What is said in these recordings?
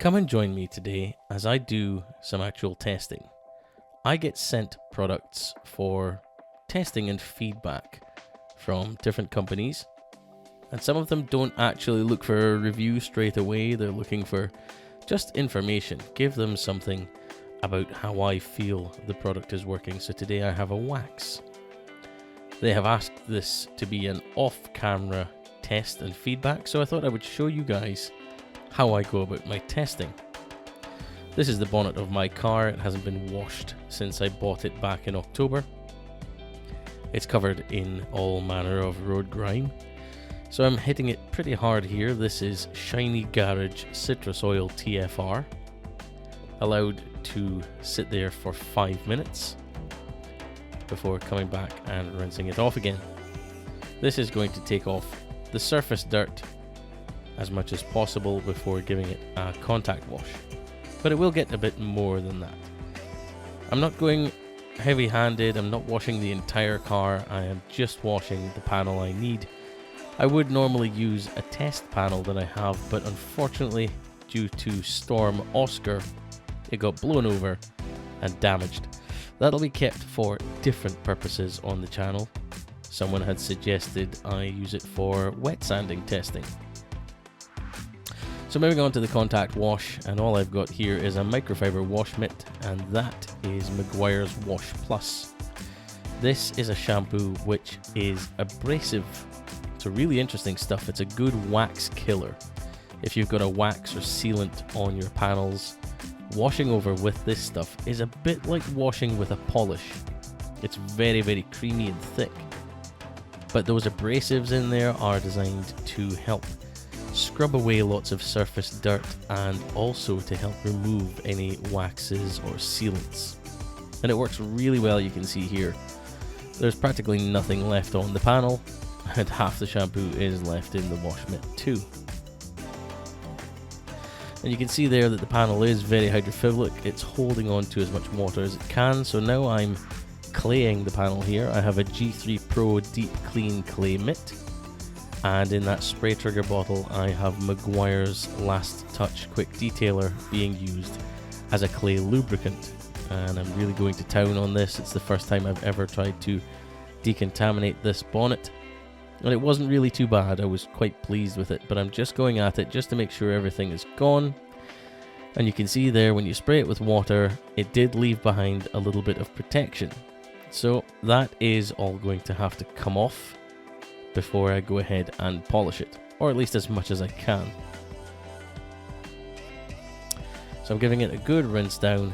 Come and join me today as I do some actual testing. I get sent products for testing and feedback from different companies, and some of them don't actually look for a review straight away. They're looking for just information. Give them something about how I feel the product is working. So today I have a wax. They have asked this to be an off-camera test and feedback, so I thought I would show you guys how I go about my testing. This is the bonnet of my car. It hasn't been washed since I bought it back in October. It's covered in all manner of road grime, so I'm hitting it pretty hard here. This is Shiny Garage Citrus Oil TFR, allowed to sit there for 5 minutes before coming back and rinsing it off again. This is going to take off the surface dirt as much as possible before giving it a contact wash, but it will get a bit more than that. I'm not going heavy-handed. I'm not washing the entire car. I am just washing the panel I need. I would normally use a test panel that I have, but unfortunately, due to Storm Oscar, it got blown over and damaged. That'll be kept for different purposes on the channel. Someone had suggested I use it for wet sanding testing. So moving on to the contact wash, and all I've got here is a microfiber wash mitt, and that is Meguiar's Wash Plus. This is a shampoo which is abrasive. It's really interesting stuff. It's a good wax killer. If you've got a wax or sealant on your panels, washing over with this stuff is a bit like washing with a polish. It's very, very creamy and thick. But those abrasives in there are designed to help scrub away lots of surface dirt and also to help remove any waxes or sealants. And it works really well. You can see here there's practically nothing left on the panel, and half the shampoo is left in the wash mitt too. And you can see there that the panel is very hydrophilic. It's holding on to as much water as it can. So now I'm claying the panel here. I have a G3 Pro Deep Clean Clay Mitt, and in that spray trigger bottle I have Meguiar's Last Touch Quick Detailer being used as a clay lubricant, and I'm really going to town on this. It's the first time I've ever tried to decontaminate this bonnet, and it wasn't really too bad. I was quite pleased with it, but I'm just going at it just to make sure everything is gone. And you can see there when you spray it with water, it did leave behind a little bit of protection. So that is all going to have to come off before I go ahead and polish it, or at least as much as I can. So I'm giving it a good rinse down,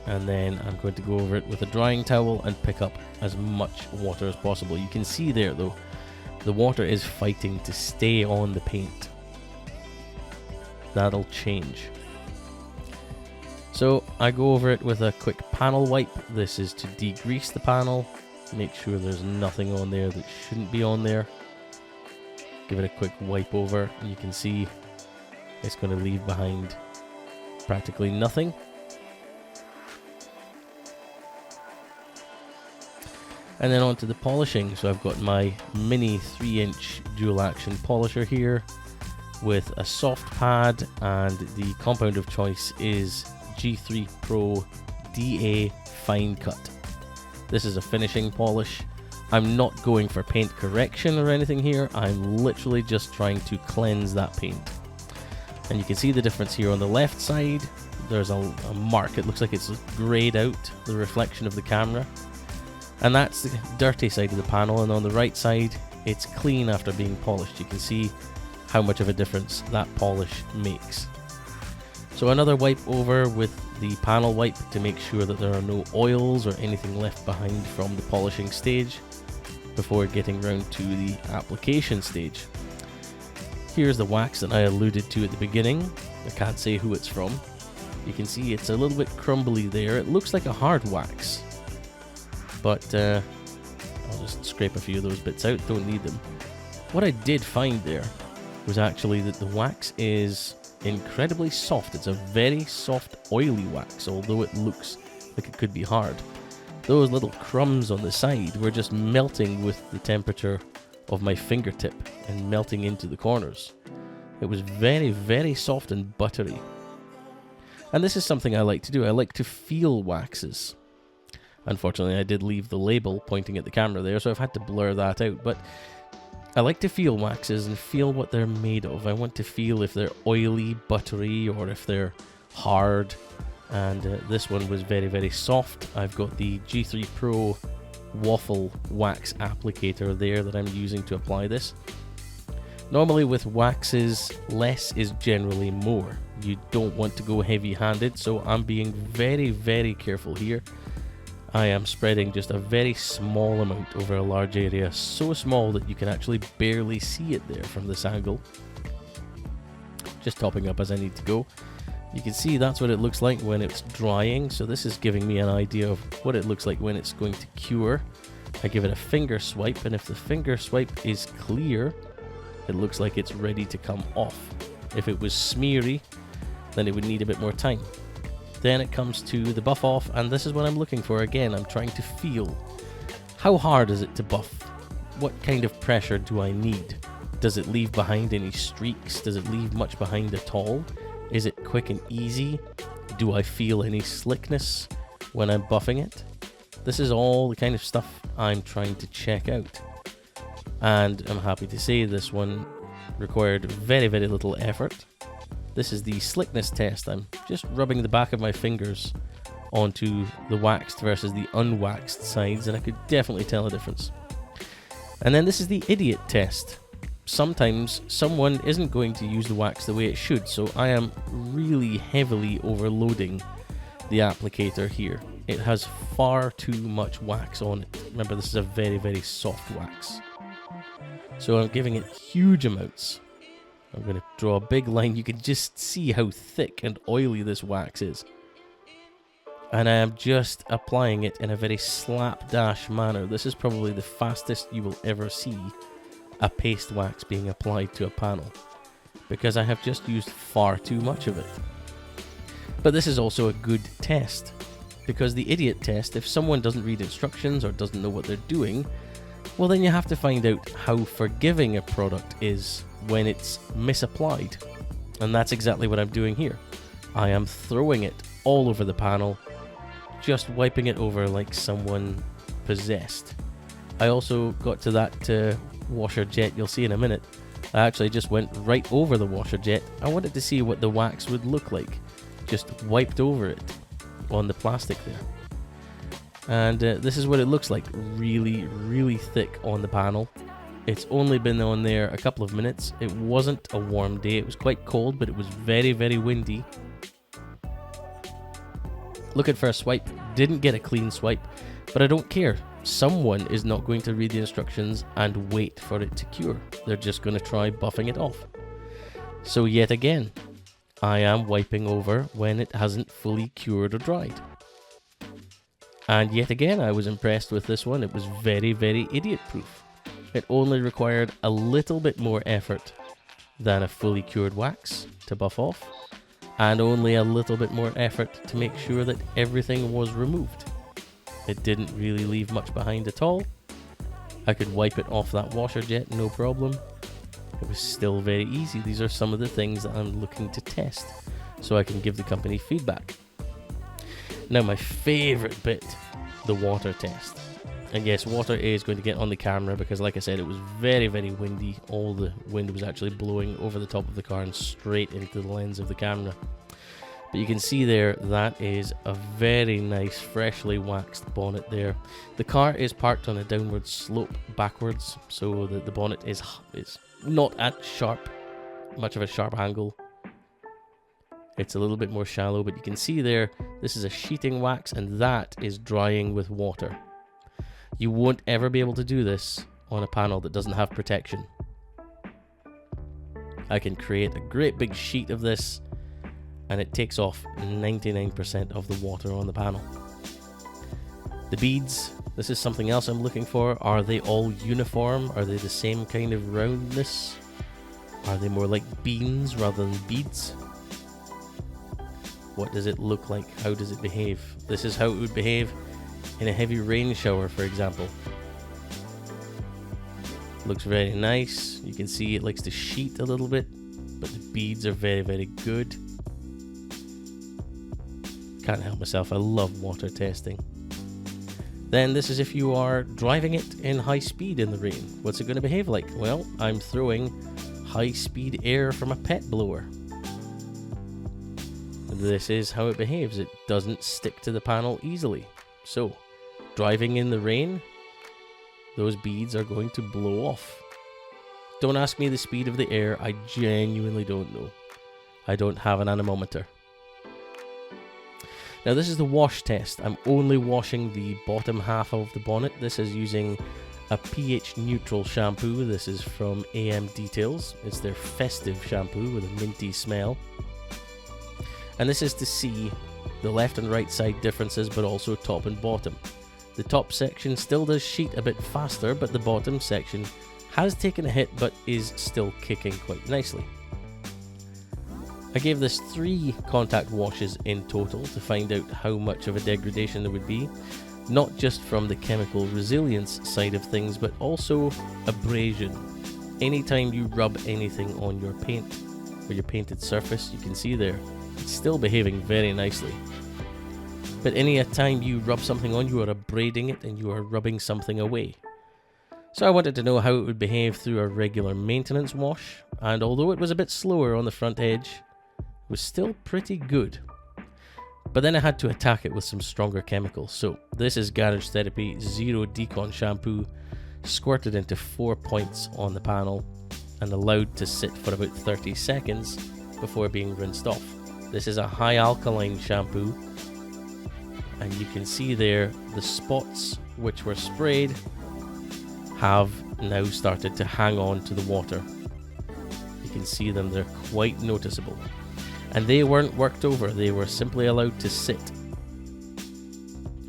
and then I'm going to go over it with a drying towel and pick up as much water as possible. You can see there though, the water is fighting to stay on the paint. That'll change. So I go over it with a quick panel wipe. This is to degrease the panel. Make sure there's nothing on there that shouldn't be on there. Give it a quick wipe over, and you can see it's going to leave behind practically nothing. And then on to the polishing. So I've got my mini 3-inch dual action polisher here with a soft pad, and the compound of choice is G3 Pro DA Fine Cut. This is a finishing polish. I'm not going for paint correction or anything here. I'm literally just trying to cleanse that paint. And you can see the difference here on the left side. There's a mark. It looks like it's grayed out, the reflection of the camera. And that's the dirty side of the panel. And on the right side, it's clean after being polished. You can see how much of a difference that polish makes. So another wipe over with the panel wipe to make sure that there are no oils or anything left behind from the polishing stage before getting round to the application stage. Here's the wax that I alluded to at the beginning. I can't say who it's from. You can see it's a little bit crumbly there. It looks like a hard wax, but I'll just scrape a few of those bits out. Don't need them. What I did find there was actually that the wax is incredibly soft. It's a very soft, oily wax, although it looks like it could be hard. Those little crumbs on the side were just melting with the temperature of my fingertip and melting into the corners. It was very, very soft and buttery. And this is something I like to do. I like to feel waxes. Unfortunately, I did leave the label pointing at the camera there, so I've had to blur that out. But I like to feel waxes and feel what they're made of. I want to feel if they're oily, buttery, or if they're hard. And this one was very, very soft. I've got the G3 Pro waffle wax applicator there that I'm using to apply this. Normally with waxes, less is generally more. You don't want to go heavy-handed, so I'm being very, very careful here. I am spreading just a very small amount over a large area, so small that you can actually barely see it there from this angle. Just topping up as I need to go. You can see that's what it looks like when it's drying, so this is giving me an idea of what it looks like when it's going to cure. I give it a finger swipe, and if the finger swipe is clear, it looks like it's ready to come off. If it was smeary, then it would need a bit more time. Then it comes to the buff off, and this is what I'm looking for. Again, I'm trying to feel how hard is it to buff? What kind of pressure do I need? Does it leave behind any streaks? Does it leave much behind at all? Is it quick and easy? Do I feel any slickness when I'm buffing it? This is all the kind of stuff I'm trying to check out. And I'm happy to say this one required very, very little effort. This is the slickness test. I'm just rubbing the back of my fingers onto the waxed versus the unwaxed sides, and I could definitely tell a difference. And then this is the idiot test. Sometimes someone isn't going to use the wax the way it should, so I am really heavily overloading the applicator here. It has far too much wax on it. Remember, this is a very, very soft wax. So I'm giving it huge amounts. I'm going to draw a big line. You can just see how thick and oily this wax is. And I am just applying it in a very slapdash manner. This is probably the fastest you will ever see a paste wax being applied to a panel, because I have just used far too much of it. But this is also a good test, because the idiot test, if someone doesn't read instructions or doesn't know what they're doing, well, then you have to find out how forgiving a product is when it's misapplied. And that's exactly what I'm doing here. I am throwing it all over the panel, just wiping it over like someone possessed. I also got to that washer jet you'll see in a minute. I actually just went right over the washer jet. I wanted to see what the wax would look like, just wiped over it on the plastic there. And this is what it looks like, really, really thick on the panel. It's only been on there a couple of minutes. It wasn't a warm day, it was quite cold, but it was very, very windy. Looking for a swipe, didn't get a clean swipe, but I don't care. Someone is not going to read the instructions and wait for it to cure. They're just going to try buffing it off. So yet again, I am wiping over when it hasn't fully cured or dried. And yet again, I was impressed with this one. It was very, very idiot-proof. It only required a little bit more effort than a fully cured wax to buff off, and only a little bit more effort to make sure that everything was removed. It didn't really leave much behind at all. I could wipe it off that washer jet, no problem. It was still very easy. These are some of the things that I'm looking to test, so I can give the company feedback. Now, my favorite bit, the water test. And yes, water is going to get on the camera because, like I said, it was very, very windy. All the wind was actually blowing over the top of the car and straight into the lens of the camera. But you can see there, that is a very nice, freshly waxed bonnet there. The car is parked on a downward slope backwards, so the bonnet is not at much of a sharp angle. It's a little bit more shallow, but you can see there, this is a sheeting wax, and that is drying with water. You won't ever be able to do this on a panel that doesn't have protection. I can create a great big sheet of this, and it takes off 99% of the water on the panel. The beads, this is something else I'm looking for. Are they all uniform? Are they the same kind of roundness? Are they more like beans rather than beads? What does it look like? How does it behave? This is how it would behave in a heavy rain shower, for example. Looks very nice. You can see it likes to sheet a little bit, but the beads are very, very good. Can't help myself, I love water testing. Then this is if you are driving it in high speed in the rain. What's it going to behave like? Well, I'm throwing high speed air from a pet blower. This is how it behaves. It doesn't stick to the panel easily. So, driving in the rain, those beads are going to blow off. Don't ask me the speed of the air, I genuinely don't know. I don't have an anemometer. Now this is the wash test. I'm only washing the bottom half of the bonnet. This is using a pH neutral shampoo. This is from AM Details. It's their festive shampoo with a minty smell. And this is to see the left and right side differences, but also top and bottom. The top section still does sheet a bit faster, but the bottom section has taken a hit but is still kicking quite nicely. I gave this 3 contact washes in total to find out how much of a degradation there would be, not just from the chemical resilience side of things, but also abrasion. Anytime you rub anything on your paint or your painted surface, you can see there, it's still behaving very nicely. But any time you rub something on, you are abrading it and you are rubbing something away. So I wanted to know how it would behave through a regular maintenance wash, and although it was a bit slower on the front edge, it was still pretty good. But then I had to attack it with some stronger chemicals. So this is Garage Therapy Zero Decon Shampoo, squirted into 4 points on the panel and allowed to sit for about 30 seconds before being rinsed off. This is a high alkaline shampoo, and you can see there the spots which were sprayed have now started to hang on to the water. You can see them, they're quite noticeable. And they weren't worked over, they were simply allowed to sit.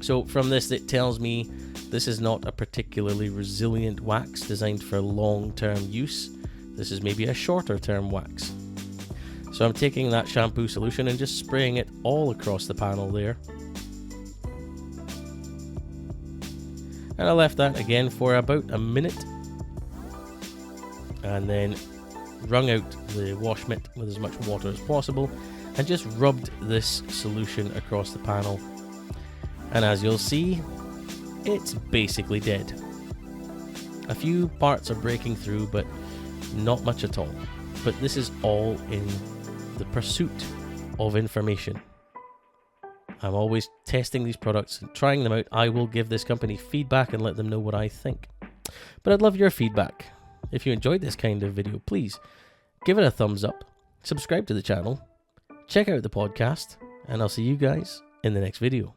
So from this, it tells me this is not a particularly resilient wax designed for long-term use. This is maybe a shorter-term wax. So I'm taking that shampoo solution and just spraying it all across the panel there. And I left that again for about a minute. And then wrung out the wash mitt with as much water as possible and just rubbed this solution across the panel. And as you'll see, it's basically dead. A few parts are breaking through, but not much at all. But this is all in the pursuit of information. I'm always testing these products and trying them out. I will give this company feedback and let them know what I think. But I'd love your feedback. If you enjoyed this kind of video, please give it a thumbs up, subscribe to the channel, check out the podcast, and I'll see you guys in the next video.